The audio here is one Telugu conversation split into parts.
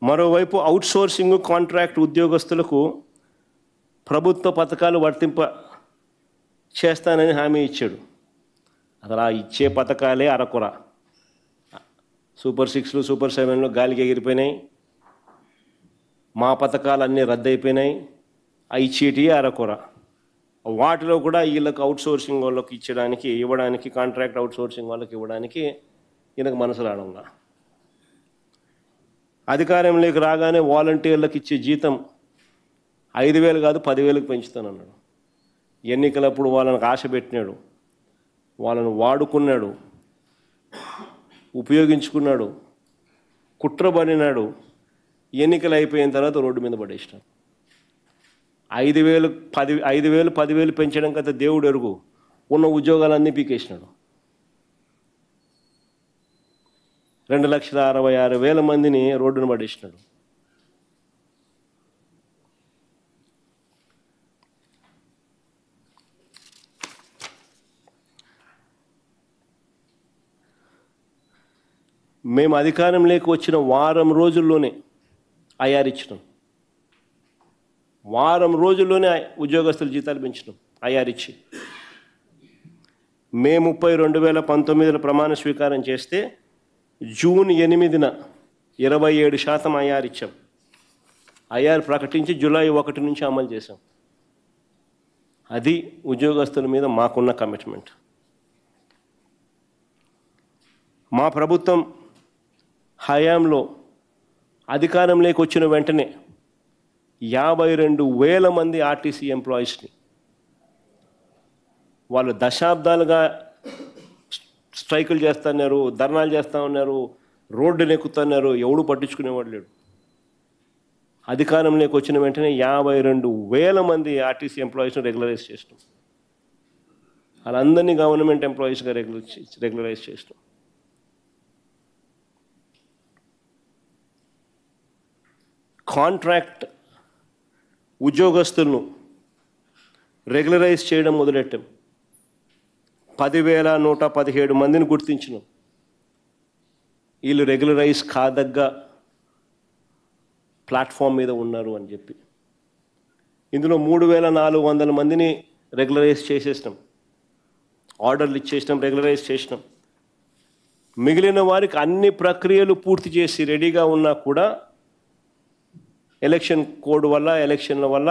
మరోవైపు అవుట్సోర్సింగ్ కాంట్రాక్ట్ ఉద్యోగస్తులకు ప్రభుత్వ పథకాలు వర్తింప చేస్తానని హామీ ఇచ్చాడు. అసలు ఆ ఇచ్చే పథకాలే అరకొర. సూపర్ 6లు సూపర్ 7లు గాలికి ఎగిరిపోయినాయి. మా పథకాలన్నీ రద్దయిపోయినాయి. ఆ ఇచ్చేటి అరకొర. వాటిలో కూడా వీళ్ళకి అవుట్సోర్సింగ్ వాళ్ళకి ఇవ్వడానికి కాంట్రాక్ట్ అవుట్సోర్సింగ్ వాళ్ళకి ఇవ్వడానికి ఈయనకు మనసు రావడంలా. అధికారంలోకి రాగానే వాలంటీర్లకు ఇచ్చే జీతం 5,000 కాదు 10,000కి పెంచుతానన్నాడు. ఎన్నికలప్పుడు వాళ్ళని ఆశ పెట్టినాడు, వాళ్ళను వాడుకున్నాడు, ఉపయోగించుకున్నాడు, కుట్రబడినాడు. ఎన్నికలు అయిపోయిన తర్వాత రోడ్డు మీద పడేసినాడు. 5,000 10,000 పెంచడం కదా దేవుడు ఎరుగు. ఉన్న ఉద్యోగాలన్నీ పీకేసినాడు. 2,66,000 మందిని రోడ్డును పడేసినాడు. మేము అధికారంలోకి వచ్చిన వారం రోజుల్లోనే ఐఆర్ వారం రోజుల్లోనే ఉద్యోగస్తుల జీతాలు పెంచినాం ఐఆర్ ఇచ్చి. మే 30, 2019 ప్రమాణ స్వీకారం చేస్తే జూన్ 8న 27% ఐఆర్ ఇచ్చాం. ఐఆర్ ప్రకటించి జూలై 1 నుంచి అమలు చేశాం. అది ఉద్యోగస్తుల మీద మాకున్న కమిట్మెంట్. మా ప్రభుత్వం హయాంలో అధికారంలోకి వచ్చిన వెంటనే 52,000 మంది ఆర్టీసీ ఎంప్లాయీస్ని వాళ్ళు దశాబ్దాలుగా స్ట్రైకులు చేస్తున్నారు, ధర్నాలు చేస్తూ ఉన్నారు, రోడ్డును ఎక్కుతున్నారు, ఎవడు పట్టించుకునేవాడు లేడు. అధికారంలోకి వచ్చిన వెంటనే 52,000 మంది ఆర్టీసీ ఎంప్లాయీస్ని రెగ్యులరైజ్ చేసినాం. వాళ్ళందరినీ గవర్నమెంట్ ఎంప్లాయీస్గా రెగ్యులరైజ్ చేసినాం. కాంట్రాక్ట్ ఉద్యోగస్తులను రెగ్యులరైజ్ చేయడం మొదలెట్టాం. 10,117 మందిని గుర్తించినాం. వీళ్ళు రెగ్యులరైజ్ కాదగ్గ ప్లాట్ఫామ్ మీద ఉన్నారు అని చెప్పి. ఇందులో 3,400 మందిని రెగ్యులరైజ్ చేసేసినాం. ఆర్డర్లు ఇచ్చేసినాం, రెగ్యులరైజ్ చేసినాం. మిగిలిన వారికి అన్ని ప్రక్రియలు పూర్తి చేసి రెడీగా ఉన్నా కూడా ఎలక్షన్ కోడ్ వల్ల, ఎలక్షన్ల వల్ల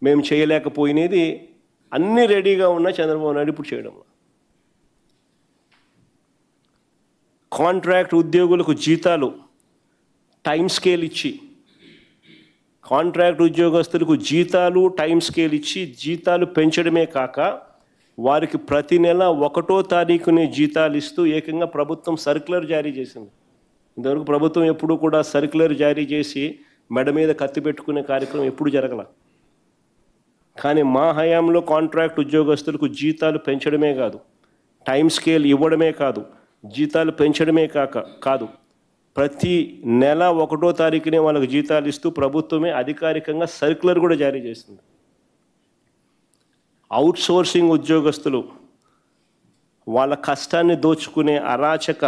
మేము చేయలేకపోయినది. అన్నీ రెడీగా ఉన్న చంద్రబాబు నాయుడు ఇప్పుడు చేయడం. కాంట్రాక్ట్ ఉద్యోగులకు జీతాలు టైం స్కేల్ ఇచ్చి, కాంట్రాక్ట్ ఉద్యోగస్తులకు జీతాలు టైం స్కేల్ ఇచ్చి జీతాలు పెంచడమే కాక వారికి ప్రతి నెల 1వ తారీఖునే జీతాలు ఇస్తూ ఏకంగా ప్రభుత్వం సర్క్యులర్ జారీ చేసింది. ఇంతవరకు ప్రభుత్వం ఎప్పుడూ కూడా సర్క్యులర్ జారీ చేసి మెడ మీద కత్తి పెట్టుకునే కార్యక్రమం ఎప్పుడు జరగల. కానీ మా హయాంలో కాంట్రాక్ట్ ఉద్యోగస్తులకు జీతాలు పెంచడమే కాదు, టైం స్కేల్ ఇవ్వడమే కాదు, జీతాలు పెంచడమే కాదు, ప్రతి నెల 1వ తారీఖునే వాళ్ళకి జీతాలు ఇస్తూ ప్రభుత్వమే అధికారికంగా సర్క్యులర్ కూడా జారీ చేస్తుంది. అవుట్సోర్సింగ్ ఉద్యోగస్తులు వాళ్ళ కష్టాన్ని దోచుకునే అరాచక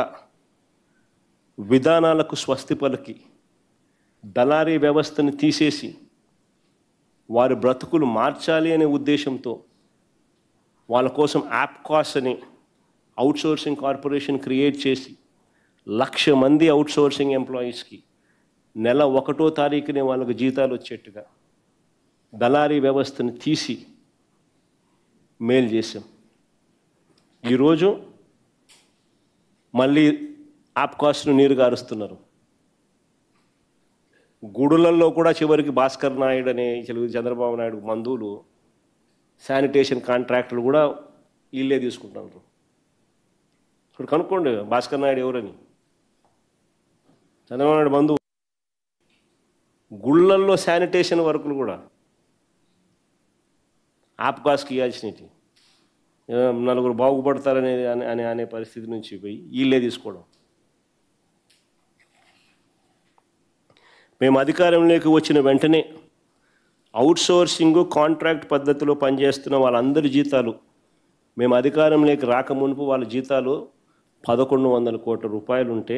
విధానాలకు స్వస్తి పలికి దళారీ వ్యవస్థను తీసేసి వారి బ్రతుకులు మార్చాలి అనే ఉద్దేశంతో వాళ్ళ కోసం యాప్కాస్ అని అవుట్సోర్సింగ్ కార్పొరేషన్ క్రియేట్ చేసి 1,00,000 మంది అవుట్సోర్సింగ్ ఎంప్లాయీస్కి నెల 1వ తారీఖునే వాళ్ళకు జీతాలు వచ్చేట్టుగా దళారీ వ్యవస్థను తీసి మేలు చేశాం. ఈరోజు మళ్ళీ యాప్కాస్ను నీరు గారుస్తున్నారు. గుడులలో కూడా చివరికి భాస్కర్ నాయుడు అనే చంద్రబాబు నాయుడు మందులు శానిటేషన్ కాంట్రాక్టులు కూడా వీళ్ళే తీసుకుంటున్నారు. ఇప్పుడు కనుక్కోండి భాస్కర్ నాయుడు ఎవరని. చంద్రబాబు నాయుడు బంధువు. గుళ్ళల్లో శానిటేషన్ వర్కులు కూడా ఆప్కాస్కి ఇవ్వాల్సినవి నలుగురు బాగుపడతారనే అనే పరిస్థితి నుంచి పోయి వీళ్ళే తీసుకోవడం. మేము అధికారంలోకి వచ్చిన వెంటనే అవుట్సోర్సింగ్ కాంట్రాక్ట్ పద్ధతిలో పనిచేస్తున్న వాళ్ళందరి జీతాలు మేము అధికారంలోకి రాకమునుపు వాళ్ళ జీతాలు 1,100 కోట్ల రూపాయలు ఉంటే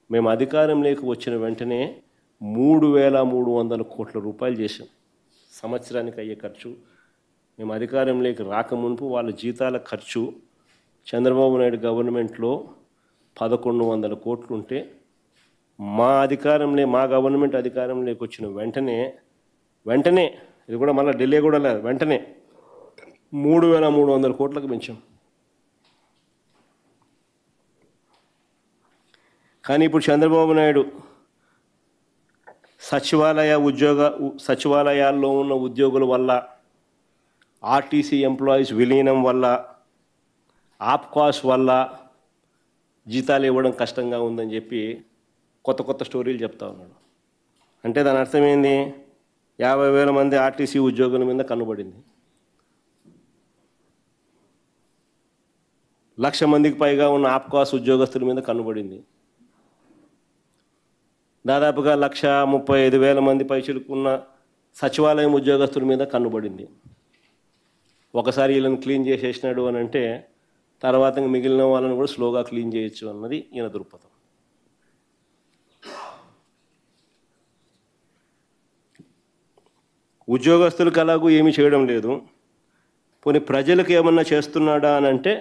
మేము అధికారంలోకి వచ్చిన వెంటనే 3,300 కోట్ల రూపాయలు చేసాం. సంవత్సరానికి అయ్యే ఖర్చు. మేము అధికారంలోకి రాకమునుపు వాళ్ళ జీతాల ఖర్చు చంద్రబాబు నాయుడు గవర్నమెంట్లో 1,100 కోట్లు ఉంటే మా గవర్నమెంట్ అధికారంలోకి వచ్చిన వెంటనే ఇది కూడా మళ్ళీ ఢిల్లీ కూడా లేదు, వెంటనే 3,300 కోట్లకు పెంచాం. కానీ ఇప్పుడు చంద్రబాబు నాయుడు సచివాలయాల్లో ఉన్న ఉద్యోగుల వల్ల, ఆర్టీసీ ఎంప్లాయీస్ విలీనం వల్ల, ఆప్కాస్ వల్ల జీతాలు ఇవ్వడం కష్టంగా ఉందని చెప్పి కొత్త స్టోరీలు చెప్తా ఉన్నాడు. అంటే దాని అర్థం ఏంది? 50,000 మంది ఆర్టీసీ ఉద్యోగుల మీద కన్నుబడింది, 1,00,000 మందికి పైగా ఉన్న ఆప్కాస్ ఉద్యోగస్తుల మీద కన్నుబడింది, దాదాపుగా 1,35,000 మంది పైచులుకున్న సచివాలయం ఉద్యోగస్తుల మీద కన్నుబడింది. ఒకసారి వీళ్ళని క్లీన్ చేసేసినాడు అని అంటే తర్వాత మిగిలిన వాళ్ళని కూడా స్లోగా క్లీన్ చేయొచ్చు అన్నది ఈయన దృక్పథం. ఉద్యోగస్తులకు అలాగూ ఏమీ చేయడం లేదు. పోనీ ప్రజలకు ఏమన్నా చేస్తున్నాడా అని అంటే